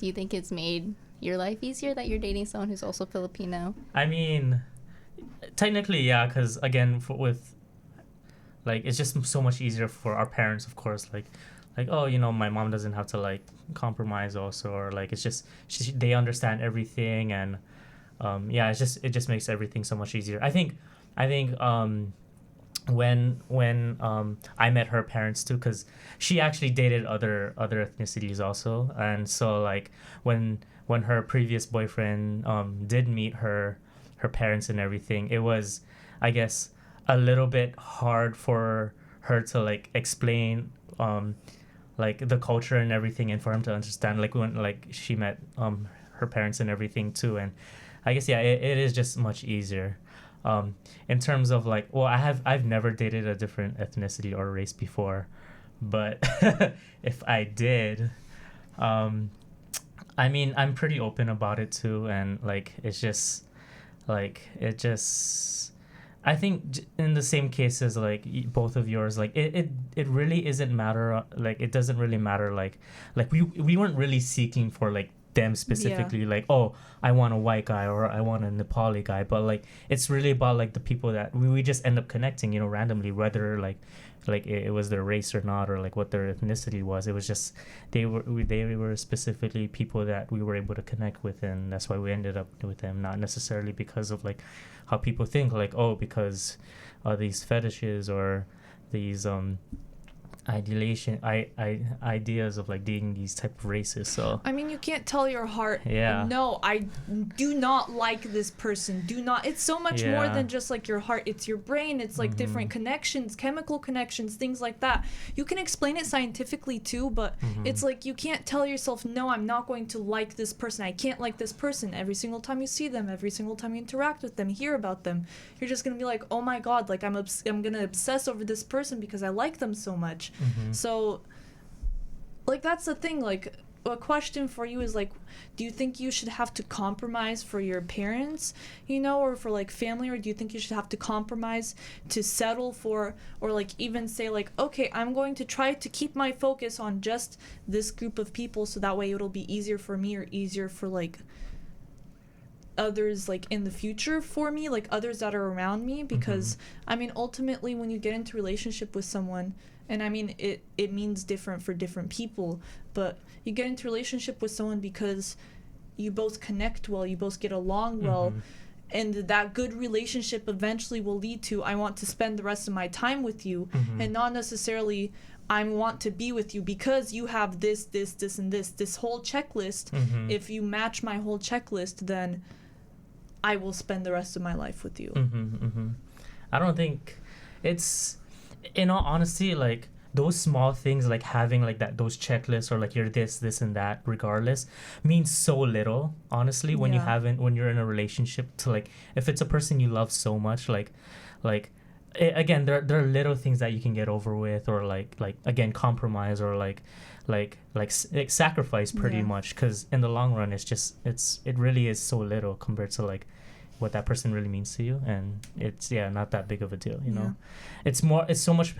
do you think it's made your life easier that you're dating someone who's also Filipino? I mean, technically, yeah, because again, with like, it's just so much easier for our parents, of course. Like, oh, you know, my mom doesn't have to like compromise also, or like it's just they understand everything, and yeah, it just makes everything so much easier. I think when I met her parents too, because she actually dated other ethnicities also, and so like when her previous boyfriend did meet her parents and everything, it was, I guess, a little bit hard for her to like explain like the culture and everything, and for him to understand, like when like she met her parents and everything too. And I guess, yeah, it is just much easier in terms of like, well, I've never dated a different ethnicity or race before, but if I did, I mean, I'm pretty open about it too, and like it's just like I think in the same cases like both of yours, like it really isn't matter, like it doesn't really matter, like we weren't really seeking for like them specifically, like, oh, I want a white guy or I want a Nepali guy, but like it's really about like the people that we just end up connecting, you know, randomly, whether like it was their race or not, or like what their ethnicity was. It was just they were specifically people that we were able to connect with, and that's why we ended up with them, not necessarily because of like how people think, like, oh, because these fetishes or these ideas of like dating these type of races. So I mean, you can't tell your heart, no, I do not like this person, do not. It's so much more than just like your heart. It's your brain. It's like different connections, chemical connections, things like that. You can explain it scientifically too, but it's like you can't tell yourself, no, I'm not going to like this person, I can't like this person. Every single time you see them, every single time you interact with them, hear about them, you're just gonna be like, oh my god, like I'm gonna obsess over this person because I like them so much. So like that's the thing. Like a question for you is like, do you think you should have to compromise for your parents, you know, or for like family, or do you think you should have to compromise to settle for, or like even say like, okay, I'm going to try to keep my focus on just this group of people, so that way it'll be easier for me or easier for like others like in the future for me, like others that are around me, because I mean ultimately when you get into relationship with someone, and I mean it means different for different people, but you get into relationship with someone because you both connect well, you both get along well, and that good relationship eventually will lead to, I want to spend the rest of my time with you, and not necessarily I want to be with you because you have this and this whole checklist. If you match my whole checklist, then I will spend the rest of my life with you. I don't think it's, in all honesty, like those small things, like having like those checklists, or like you're this and that regardless, means so little, honestly, when you're in a relationship, to like, if it's a person you love so much, like again, there are little things that you can get over with, or like again, compromise, or like sacrifice pretty much, because in the long run it really is so little compared to like what that person really means to you, and it's not that big of a deal, you know. It's so much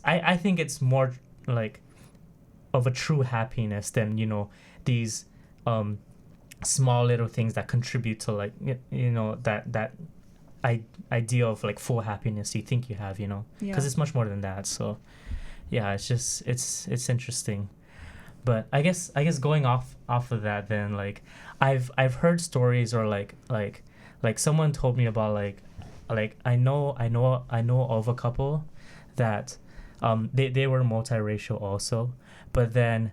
I think it's more like of a true happiness than, you know, these small little things that contribute to like, you know, that idea of like full happiness you think you have, you know, because it's much more than that. So yeah, it's just it's interesting. But I guess going off of that, then like I've heard stories, or like someone told me about like I know of a couple that they were multiracial also, but then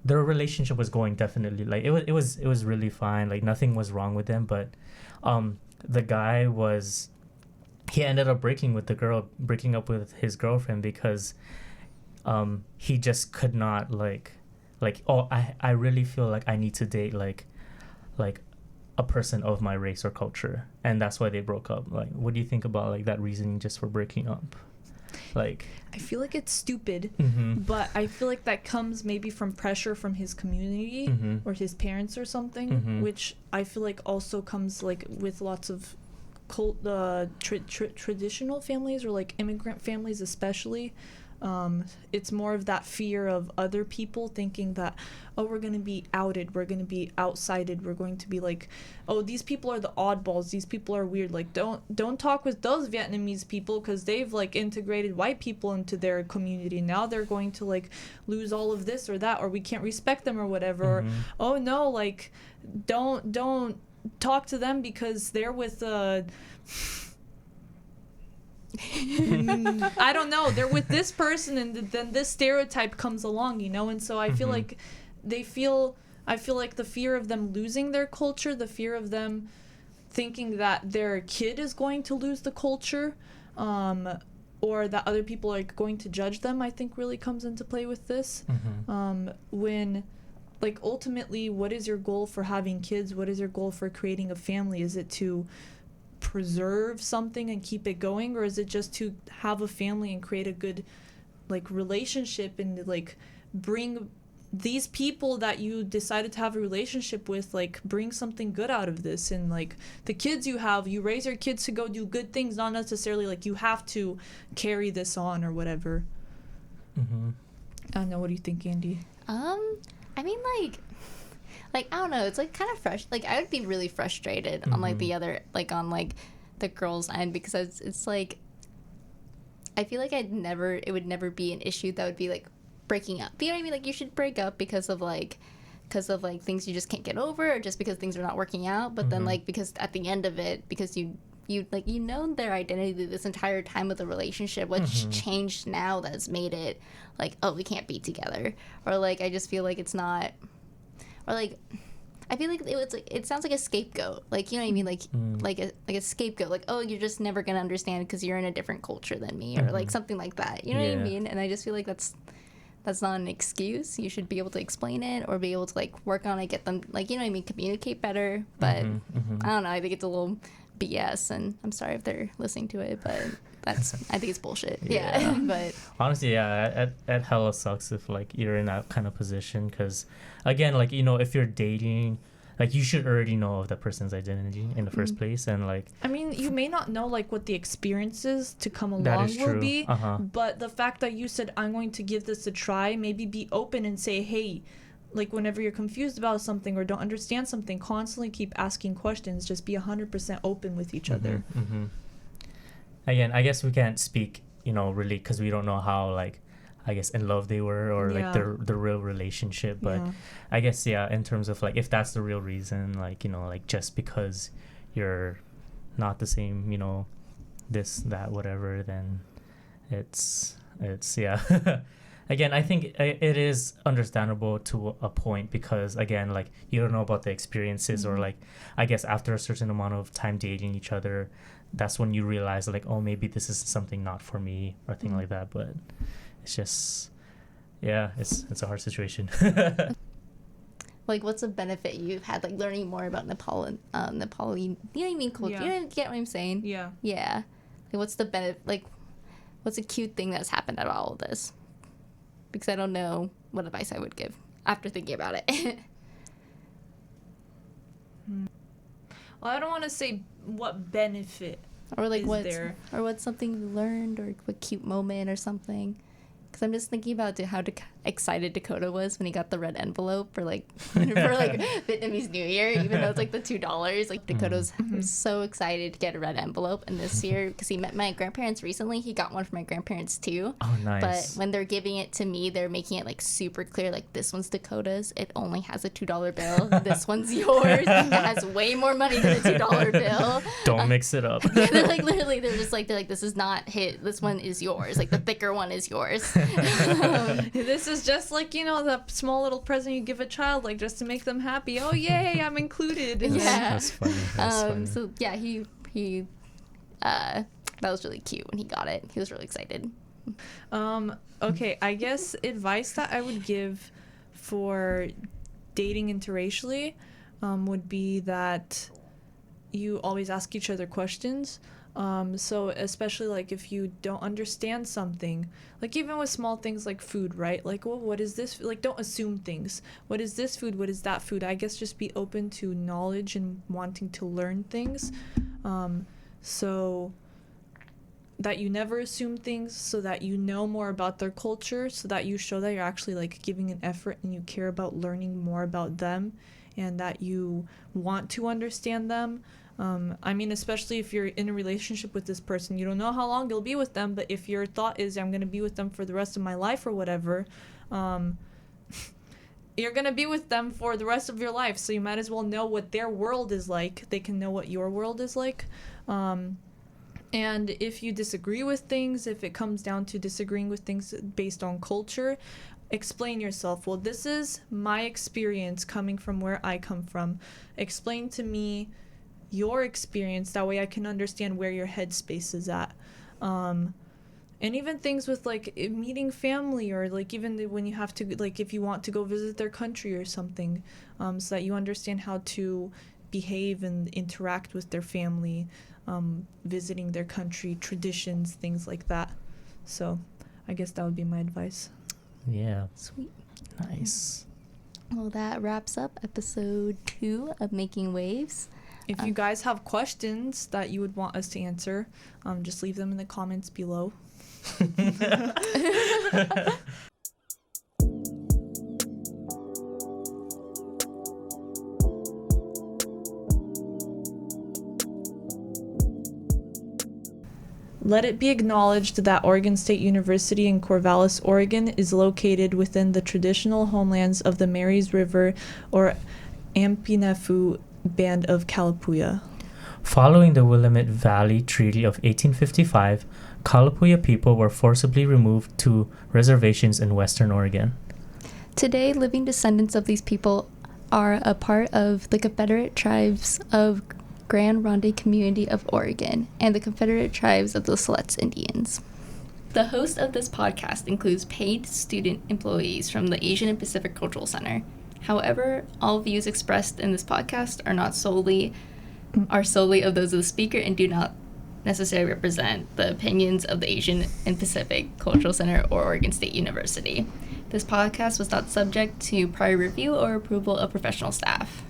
their relationship was going definitely, like it was really fine, like nothing was wrong with them, but the guy he ended up breaking up with his girlfriend because he just could not like oh, I really feel like I need to date like a person of my race or culture, and that's why they broke up. Like, what do you think about like that reasoning just for breaking up? Like, I feel like it's stupid, but I feel like that comes maybe from pressure from his community or his parents or something, which I feel like also comes like with lots of traditional families, or like immigrant families especially. It's more of that fear of other people thinking that, oh, we're going to be outed, we're going to be outsided, we're going to be like, oh, these people are the oddballs, these people are weird, like don't talk with those Vietnamese people because they've like integrated white people into their community. Now they're going to like lose all of this or that, or we can't respect them or whatever. Or, oh no, like don't talk to them because they're with I don't know, they're with this person, and then this stereotype comes along, you know. And so I feel like I feel like the fear of them losing their culture, the fear of them thinking that their kid is going to lose the culture, or that other people are going to judge them, I think really comes into play with this. When like ultimately, what is your goal for having kids? What is your goal for creating a family? Is it to preserve something and keep it going, or is it just to have a family and create a good like relationship and like bring these people that you decided to have a relationship with, like bring something good out of this? And like the kids you have, you raise your kids to go do good things, not necessarily like you have to carry this on or whatever. I don't know, what do you think, Andi? I mean, like I don't know, it's like kind of fresh. Like I would be really frustrated on like the other, like on like the girls' end, because it's like I feel like it would never be an issue that would be like breaking up. You know what I mean? Like you should break up because of things you just can't get over, or just because things are not working out. But then like because at the end of it, because you like you know their identity this entire time of the relationship, what's changed now that's made it like, oh, we can't be together, or like I just feel like it's not. Or like, I feel like it sounds like a scapegoat. Like, you know what I mean? Like a scapegoat. Like, oh, you're just never gonna understand because you're in a different culture than me, or like something like that. You know what I mean? And I just feel like that's not an excuse. You should be able to explain it, or be able to like work on it, get them, like, you know what I mean, communicate better. But I don't know. I think it's a little BS, and I'm sorry if they're listening to it, but I think it's bullshit. Yeah. But honestly, it hella sucks if like you're in that kind of position, because again, like, you know, if you're dating, like you should already know of that person's identity in the first place. And like, I mean, you may not know like what the experiences to come along will be, but the fact that you said, I'm going to give this a try, maybe be open and say, hey, like whenever you're confused about something or don't understand something, constantly keep asking questions. Just be 100% open with each other. Again, I guess we can't speak, you know, really, because we don't know how, like, I guess in love they were, or like the real relationship. But I guess, in terms of like, if that's the real reason, like, you know, like just because you're not the same, you know, this, that, whatever, then it's again, I think it is understandable to a point, because again, like you don't know about the experiences, or like, I guess after a certain amount of time dating each other, that's when you realize like, oh, maybe this is something not for me, or thing like that. But it's just, it's a hard situation. like, what's a benefit you've had, like learning more about Nepali, you know what I mean, culture? You get what I'm saying? Yeah. Like, what's the benefit? Like, what's a cute thing that's happened out of all of this? Because I don't know what advice I would give after thinking about it. Well, I don't want to say what benefit or like is there. Or what's something you learned, or a cute moment or something. Because I'm just thinking about how excited Dakota was when he got the red envelope for like Vietnamese New Year, even though it's like the $2. Like Dakota was so excited to get a red envelope. And this year, because he met my grandparents recently, he got one for my grandparents too. Oh, nice. But when they're giving it to me, they're making it like super clear, like this one's Dakota's. It only has a $2 bill. This one's yours. It has way more money than a $2 bill. Don't mix it up. They're like literally, they're like this is not his. This one is yours. Like the thicker one is yours. This is just like, you know, the small little present you give a child, like just to make them happy. Oh, yay, I'm included. That's funny. That's funny. So yeah, he that was really cute when he got it. He was really excited. Okay, I guess advice that I would give for dating interracially would be that you always ask each other questions. So especially like if you don't understand something, like even with small things like food, right? Like, well, what is this? Like, don't assume things. What is this food? What is that food? I guess just be open to knowledge and wanting to learn things. So that you never assume things, so that you know more about their culture, so that you show that you're actually like giving an effort and you care about learning more about them, and that you want to understand them. I mean, especially if you're in a relationship with this person, you don't know how long you'll be with them, but if your thought is I'm going to be with them for the rest of my life or whatever, you're going to be with them for the rest of your life, so you might as well know what their world is like. They can know what your world is like. And if you disagree with things, if it comes down to disagreeing with things based on culture, explain yourself. Well, this is my experience coming from where I come from. Explain to me your experience. That way I can understand where your headspace is at. And even things with like meeting family, or like even when you have to, like if you want to go visit their country or something, so that you understand how to behave and interact with their family, visiting their country, traditions, things like that. So I guess that would be my advice. Yeah. Sweet. Nice. Well, that wraps up episode 2 of Making Waves. If you guys have questions that you would want us to answer, just leave them in the comments below. Let it be acknowledged that Oregon State University in Corvallis, Oregon is located within the traditional homelands of the Marys River or Ampinefu Band of Kalapuya. Following the Willamette Valley Treaty of 1855, Kalapuya people were forcibly removed to reservations in western Oregon. Today, living descendants of these people are a part of the Confederate Tribes of Grand Ronde Community of Oregon and the Confederate Tribes of the Siletz Indians. The host of this podcast includes paid student employees from the Asian and Pacific Cultural Center. However, all views expressed in this podcast are solely of those of the speaker and do not necessarily represent the opinions of the Asian and Pacific Cultural Center or Oregon State University. This podcast was not subject to prior review or approval of professional staff.